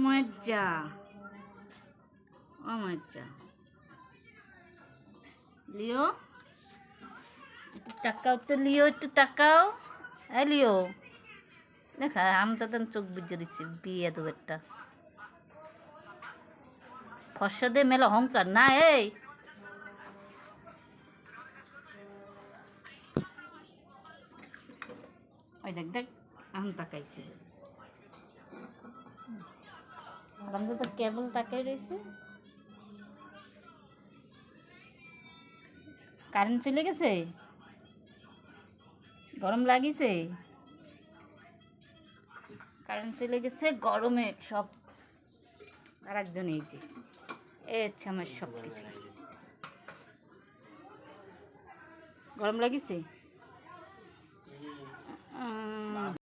মজ্জা ও মজ্জা লিও একটু তাকাও তো, লিও একটু তাকাও। লিও দেখ আমজাদান চোখ বুঝে দিচ্ছে বিয়ে তো একটা ফর্সা দিয়ে মেলা অহংকার না। এই ওই দেখ দেখ আম তাকাইছে, আমজাদা কেবল তাকাই রয়েছে। কারেন্ট চলে গেছে, গরম লাগিছে, কারেন্ট চলে গেছে গরমে সব। আর একজন এই যে এই হচ্ছে আমার সব কিছু। গরম লাগিছে।